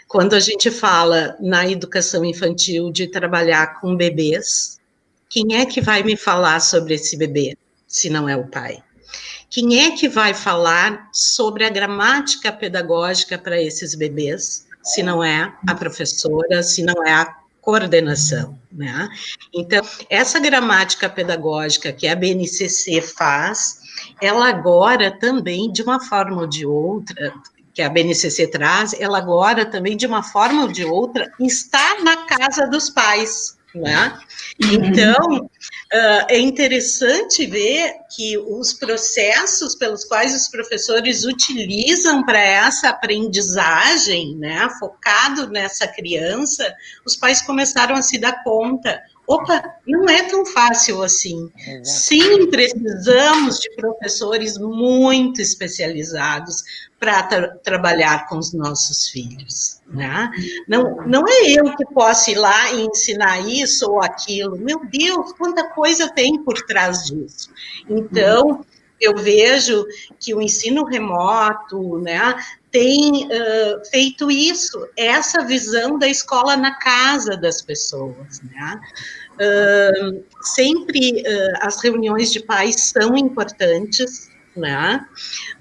Quando a gente fala na educação infantil de trabalhar com bebês, quem é que vai me falar sobre esse bebê, se não é o pai? Quem é que vai falar sobre a gramática pedagógica para esses bebês, se não é a professora, se não é a coordenação, né? Então, essa gramática pedagógica que a BNCC faz, ela agora também, de uma forma ou de outra, que a BNCC traz, ela agora também, de uma forma ou de outra, está na casa dos pais, né? Então, é interessante ver que os processos pelos quais os professores utilizam para essa aprendizagem, né, focado nessa criança, os pais começaram a se dar conta. Opa, não é tão fácil assim. Sim, precisamos de professores muito especializados para trabalhar com os nossos filhos, né? Não é eu que posso ir lá e ensinar isso ou aquilo. Meu Deus, quanta coisa tem por trás disso. Então, eu vejo que o ensino remoto, né, tem feito isso, essa visão da escola na casa das pessoas, né? Sempre as reuniões de pais são importantes, né?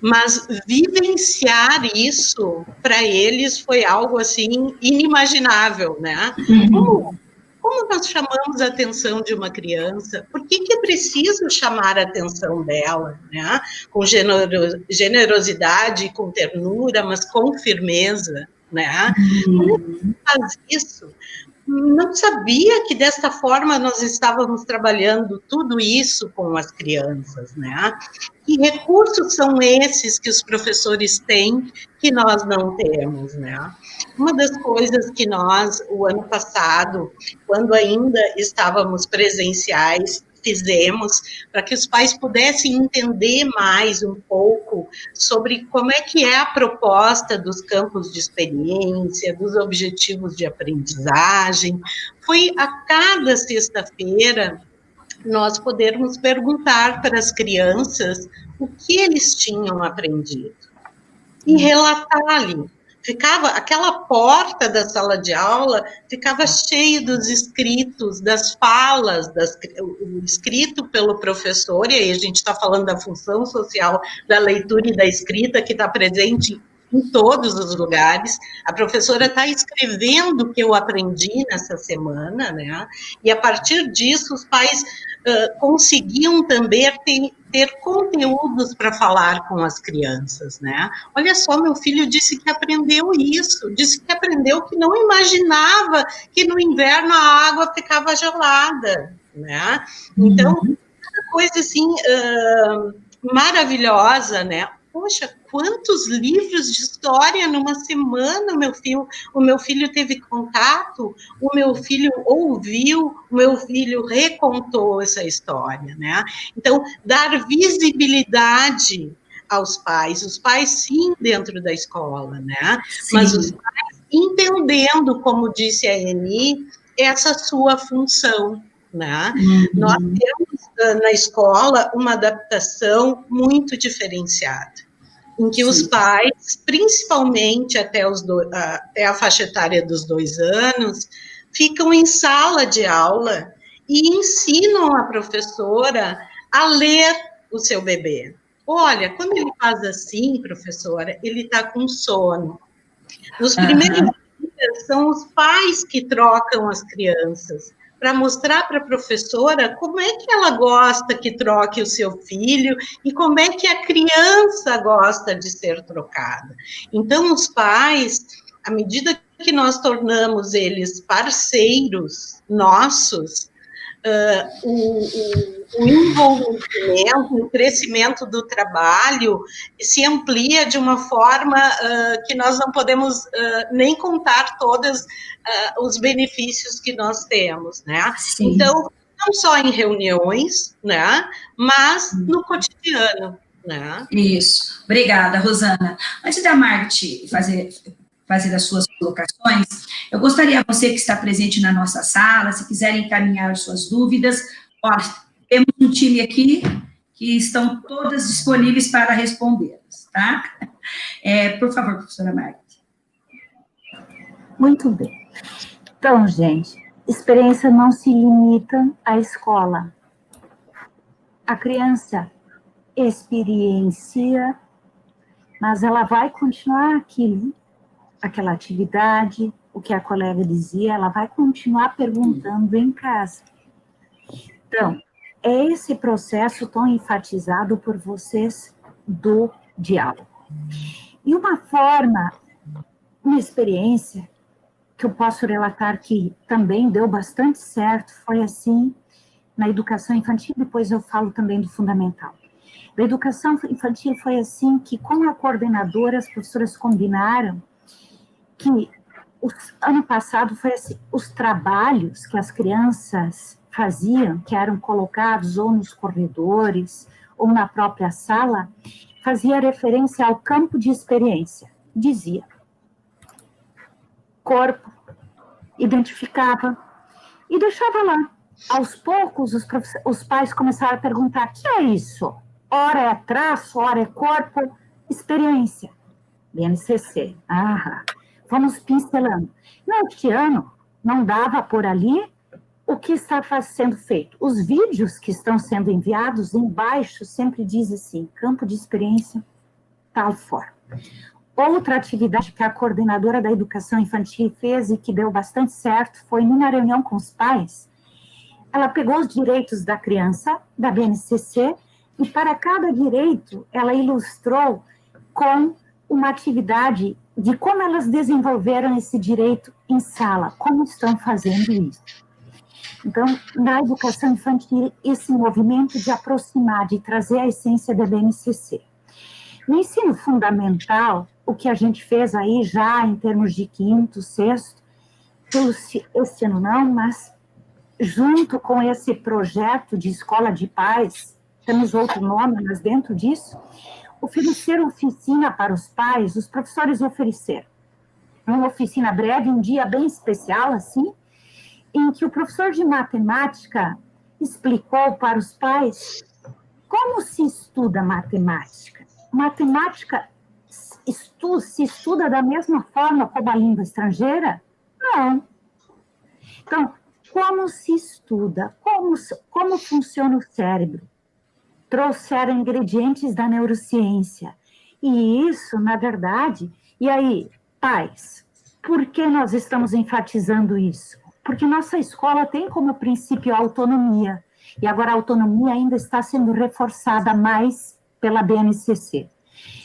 Mas vivenciar isso para eles foi algo assim inimaginável, né? Como nós chamamos a atenção de uma criança? Por que é preciso chamar a atenção dela, né? Com generosidade, com ternura, mas com firmeza, né? Como é que faz isso? Não sabia que desta forma nós estávamos trabalhando tudo isso com as crianças, né? Que recursos são esses que os professores têm que nós não temos, né? Uma das coisas que nós, o ano passado, quando ainda estávamos presenciais, fizemos para que os pais pudessem entender mais um pouco sobre como é que é a proposta dos campos de experiência, dos objetivos de aprendizagem, foi a cada sexta-feira nós podermos perguntar para as crianças o que eles tinham aprendido e relatar ali. Ficava, aquela porta da sala de aula ficava cheia dos escritos, das falas, o escrito pelo professor, e aí a gente está falando da função social da leitura e da escrita, que está presente em todos os lugares. A professora está escrevendo o que eu aprendi nessa semana, né? E a partir disso, os pais conseguiam também ter conteúdos para falar com as crianças, né? Olha só, meu filho disse que aprendeu isso, disse que aprendeu que não imaginava que no inverno a água ficava gelada, né? Então, coisa assim maravilhosa, né? Poxa, quantos livros de história numa semana o meu filho teve contato, o meu filho ouviu, o meu filho recontou essa história, né? Então, dar visibilidade aos pais, os pais sim dentro da escola, né? Sim. Mas os pais entendendo, como disse a Eni, essa sua função, né? Nós temos na escola uma adaptação muito diferenciada, em que os pais, principalmente até a faixa etária dos 2 anos, ficam em sala de aula e ensinam a professora a ler o seu bebê. Olha, quando ele faz assim, professora, ele está com sono. Nos primeiros dias, são os pais que trocam as crianças, para mostrar para a professora como é que ela gosta que troque o seu filho e como é que a criança gosta de ser trocada. Então, os pais, à medida que nós tornamos eles parceiros nossos, o envolvimento, o crescimento do trabalho se amplia de uma forma que nós não podemos nem contar todos os benefícios que nós temos, né? Sim. Então, não só em reuniões, né, mas no cotidiano, né? Isso. Obrigada, Rosana. Antes da Margit fazer as suas colocações, eu gostaria, você que está presente na nossa sala, se quiserem encaminhar as suas dúvidas, olha, temos um time aqui que estão todas disponíveis para respondê-las, tá? Por favor, professora Margit. Muito bem. Então, gente, experiência não se limita à escola. A criança experiencia, mas ela vai continuar aquela atividade, o que a colega dizia, ela vai continuar perguntando em casa. Então, é esse processo tão enfatizado por vocês do diálogo. E uma experiência que eu posso relatar que também deu bastante certo, foi assim, na educação infantil, depois eu falo também do fundamental. Na educação infantil foi assim, que com a coordenadora, as professoras combinaram que ano passado foi assim, os trabalhos que as crianças faziam, que eram colocados ou nos corredores, ou na própria sala, fazia referência ao campo de experiência. Dizia, corpo, identificava e deixava lá. Aos poucos, os pais começaram a perguntar, o que é isso? Ora é traço, ora é corpo, experiência. BNCC. Vamos pincelando. Neste ano, não dava por ali o que está sendo feito. Os vídeos que estão sendo enviados, embaixo, sempre diz assim, campo de experiência, tal forma. Outra atividade que a coordenadora da educação infantil fez e que deu bastante certo foi numa reunião com os pais. Ela pegou os direitos da criança, da BNCC, e para cada direito ela ilustrou com uma atividade de como elas desenvolveram esse direito em sala, como estão fazendo isso. Então, na educação infantil, esse movimento de aproximar, de trazer a essência da BNCC. No ensino fundamental, o que a gente fez aí já em termos de quinto, sexto, esse ano não, mas junto com esse projeto de escola de pais, temos outro nome, mas dentro disso, oferecer oficina para os pais, os professores ofereceram. Uma oficina breve, um dia bem especial, assim, em que o professor de matemática explicou para os pais como se estuda matemática. Matemática se estuda da mesma forma como a língua estrangeira? Não. Então, como se estuda? Como funciona o cérebro? Trouxeram ingredientes da neurociência. E isso, na verdade, e aí, pais, por que nós estamos enfatizando isso? Porque nossa escola tem como princípio a autonomia, e agora a autonomia ainda está sendo reforçada mais pela BNCC.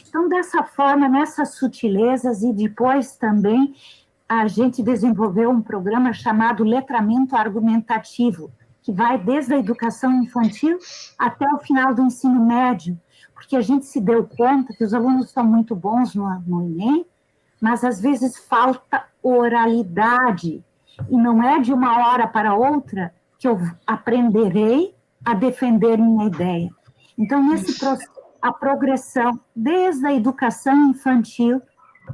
Então, dessa forma, nessas sutilezas, e depois também a gente desenvolveu um programa chamado Letramento Argumentativo, que vai desde a educação infantil até o final do ensino médio, porque a gente se deu conta que os alunos são muito bons no Enem, mas às vezes falta oralidade, e não é de uma hora para outra que eu aprenderei a defender minha ideia. Então, nesse processo, a progressão desde a educação infantil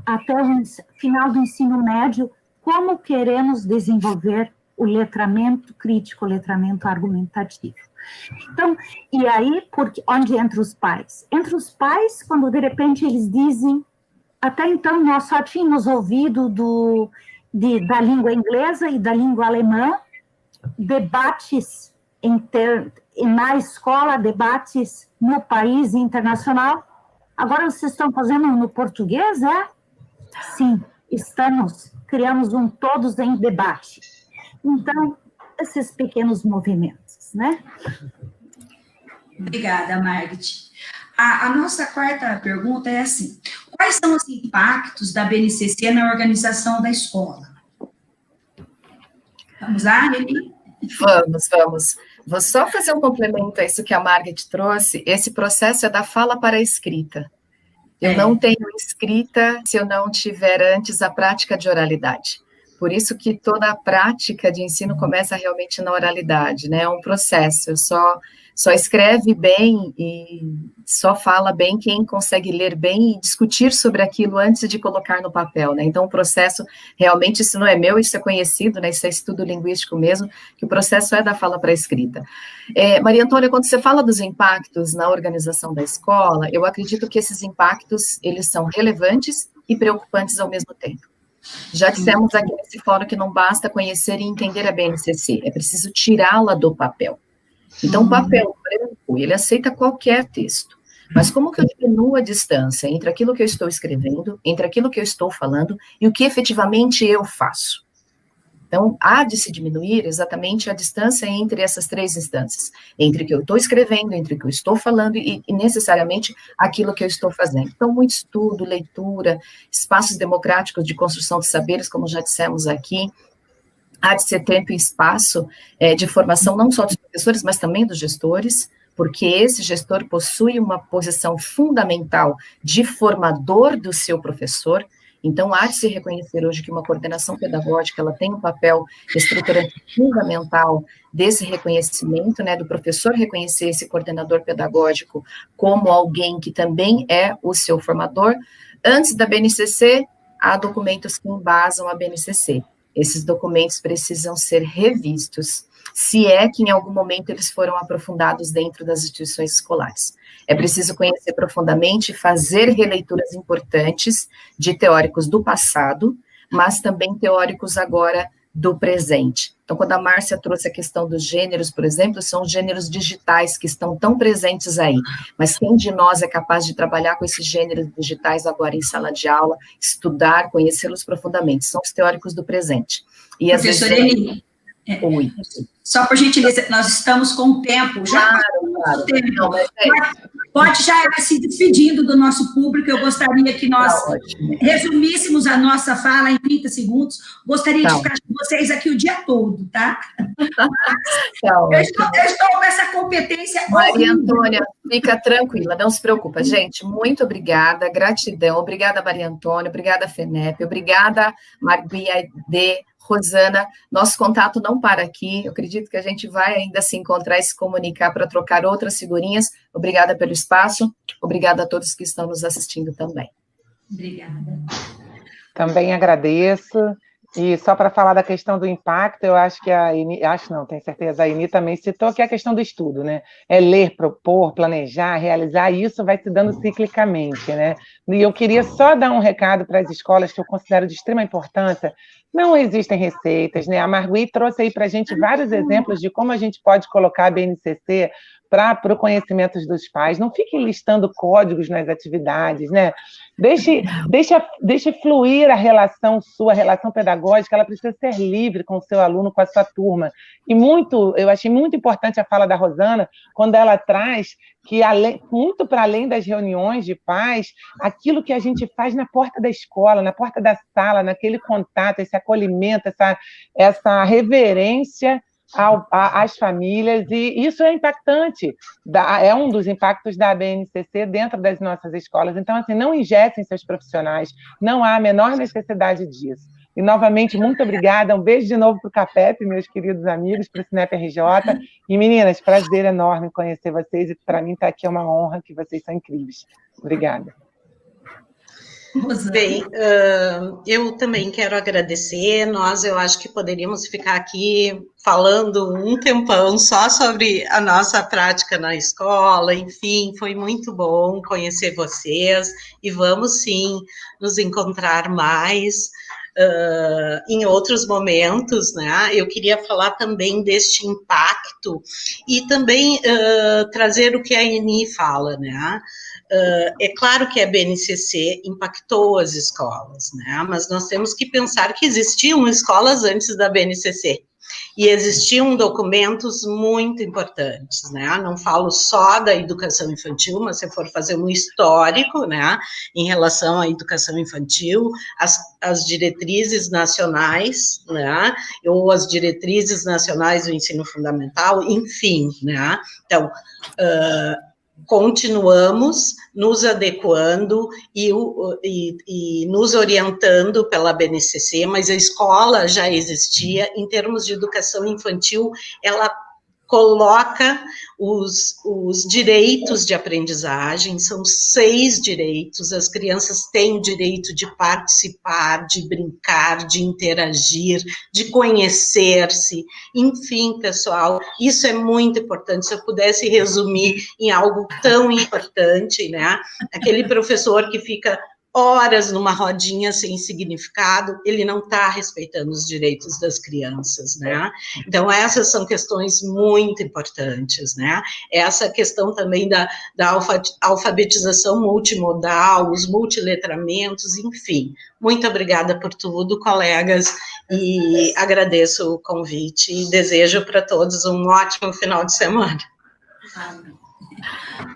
até o final do ensino médio, como queremos desenvolver o letramento crítico, o letramento argumentativo. Então, e aí, onde entra os pais? Entre os pais, quando de repente eles dizem, até então nós só tínhamos ouvido da língua inglesa e da língua alemã, debates na escola, debates no país internacional. Agora vocês estão fazendo no português, é? Sim, criamos um todos em debate. Então, esses pequenos movimentos, né? Obrigada, Margit. A nossa quarta pergunta é assim, quais são os impactos da BNCC na organização da escola? Vamos lá, Eli? Vamos. Vou só fazer um complemento a isso que a Margaret trouxe. Esse processo é da fala para a escrita. Eu não tenho escrita se eu não tiver antes a prática de oralidade. Por isso que toda a prática de ensino começa realmente na oralidade, né? É um processo. Só escreve bem e só fala bem quem consegue ler bem e discutir sobre aquilo antes de colocar no papel, né? Então, o processo, realmente, isso não é meu, isso é conhecido, né? Isso é estudo linguístico mesmo, que o processo é da fala para a escrita. Maria Antônia, quando você fala dos impactos na organização da escola, eu acredito que esses impactos, eles são relevantes e preocupantes ao mesmo tempo. Já dissemos aqui nesse fórum que não basta conhecer e entender a BNCC, é preciso tirá-la do papel. Então, o papel branco, ele aceita qualquer texto, mas como que eu diminuo a distância entre aquilo que eu estou escrevendo, entre aquilo que eu estou falando e o que efetivamente eu faço? Então, há de se diminuir exatamente a distância entre essas três instâncias, entre o que eu estou escrevendo, entre o que eu estou falando e necessariamente aquilo que eu estou fazendo. Então, muito estudo, leitura, espaços democráticos de construção de saberes, como já dissemos aqui, há de ser tempo e espaço de formação não só dos professores, mas também dos gestores, porque esse gestor possui uma posição fundamental de formador do seu professor. Então, há de se reconhecer hoje que uma coordenação pedagógica, ela tem um papel estruturante fundamental desse reconhecimento, né, do professor reconhecer esse coordenador pedagógico como alguém que também é o seu formador. Antes da BNCC, há documentos que embasam a BNCC. Esses documentos precisam ser revistos, se é que em algum momento eles foram aprofundados dentro das instituições escolares. É preciso conhecer profundamente, fazer releituras importantes de teóricos do passado, mas também teóricos agora do presente. Então, quando a Márcia trouxe a questão dos gêneros, por exemplo, são os gêneros digitais que estão tão presentes aí, mas quem de nós é capaz de trabalhar com esses gêneros digitais agora em sala de aula, estudar, conhecê-los profundamente? São os teóricos do presente. E às vezes... Oi. Só por gentileza, nós estamos com o tempo, já claro. Tempo. Não, pode já se despedindo do nosso público, eu gostaria que nós resumíssemos a nossa fala em 30 segundos, gostaria de ficar com vocês aqui o dia todo, tá? Eu estou com essa competência. Maria Antônia, fica tranquila, não se preocupa, gente, muito obrigada, gratidão, obrigada Maria Antônia, obrigada FENEP, obrigada Maria D. Rosana, nosso contato não para aqui, eu acredito que a gente vai ainda se encontrar e se comunicar para trocar outras figurinhas. Obrigada pelo espaço, obrigada a todos que estão nos assistindo também. Obrigada. Também agradeço, e só para falar da questão do impacto, eu acho que tenho certeza, a Ini também citou que é a questão do estudo, né? É ler, propor, planejar, realizar, e isso vai se dando ciclicamente, né? E eu queria só dar um recado para as escolas que eu considero de extrema importância. Não existem receitas, né? A Margui trouxe aí para a gente vários exemplos de como a gente pode colocar a BNCC para o conhecimento dos pais. Não fique listando códigos nas atividades, né? Deixe fluir a relação sua, a relação pedagógica, ela precisa ser livre com o seu aluno, com a sua turma. E eu achei muito importante a fala da Rosana, quando ela traz que, muito para além das reuniões de pais, aquilo que a gente faz na porta da escola, na porta da sala, naquele contato, esse acolhimento, essa reverência às famílias, e isso é impactante, é um dos impactos da BNCC dentro das nossas escolas. Então, assim, não engessem seus profissionais, não há a menor necessidade disso. E, novamente, muito obrigada, um beijo de novo para o CAPEP, meus queridos amigos, para o Cinep RJ, e meninas, prazer enorme conhecer vocês, e para mim estar aqui é uma honra, que vocês são incríveis. Obrigada. Bem, eu também quero agradecer. Eu acho que poderíamos ficar aqui falando um tempão só sobre a nossa prática na escola. Enfim, foi muito bom conhecer vocês, e vamos sim nos encontrar mais em outros momentos, né? Eu queria falar também deste impacto e também trazer o que a Ini fala, né? É claro que a BNCC impactou as escolas, né? Mas nós temos que pensar que existiam escolas antes da BNCC. E existiam documentos muito importantes, né? Não falo só da educação infantil, mas se for fazer um histórico, né, em relação à educação infantil, as diretrizes nacionais, né, ou as diretrizes nacionais do ensino fundamental, enfim, né? Então, continuamos nos adequando e nos orientando pela BNCC, mas a escola já existia. Em termos de educação infantil, ela coloca os direitos de aprendizagem, são 6 direitos, as crianças têm o direito de participar, de brincar, de interagir, de conhecer-se, enfim, pessoal, isso é muito importante. Se eu pudesse resumir em algo tão importante, né, aquele professor que fica horas numa rodinha sem significado, ele não está respeitando os direitos das crianças, né? Então, essas são questões muito importantes, né? Essa questão também da alfabetização multimodal, os multiletramentos, enfim. Muito obrigada por tudo, colegas, e agradeço o convite e desejo para todos um ótimo final de semana.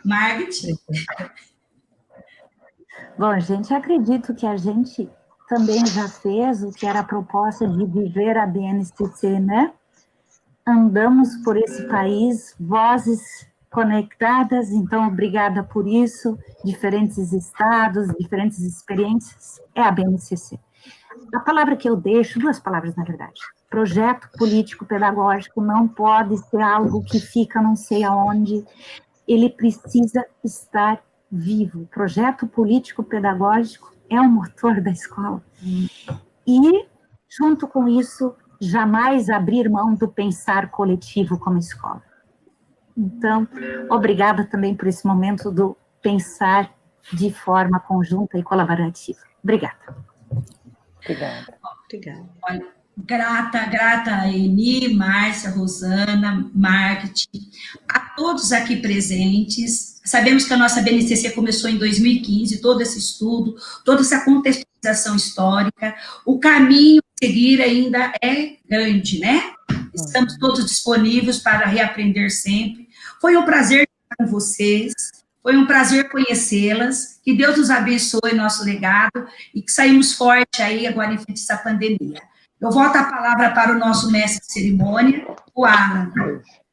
Margit? Bom, gente, acredito que a gente também já fez o que era a proposta de viver a BNCC, né? Andamos por esse país, vozes conectadas, então obrigada por isso, diferentes estados, diferentes experiências, é a BNCC. A palavra que eu deixo, 2 palavras na verdade, projeto político-pedagógico não pode ser algo que fica não sei aonde, ele precisa estar vivo. O projeto político-pedagógico é o motor da escola. E, junto com isso, jamais abrir mão do pensar coletivo como escola. Então, obrigada também por esse momento do pensar de forma conjunta e colaborativa. Obrigada. Obrigada. Obrigada. Olha, grata, Eni, Márcia, Rosana, Margit, a todos aqui presentes. Sabemos que a nossa BNCC começou em 2015, todo esse estudo, toda essa contextualização histórica. O caminho a seguir ainda é grande, né? Estamos todos disponíveis para reaprender sempre. Foi um prazer estar com vocês, foi um prazer conhecê-las, que Deus nos abençoe nosso legado e que saímos forte aí agora em frente a essa pandemia. Eu volto a palavra para o nosso mestre de cerimônia, o Alan.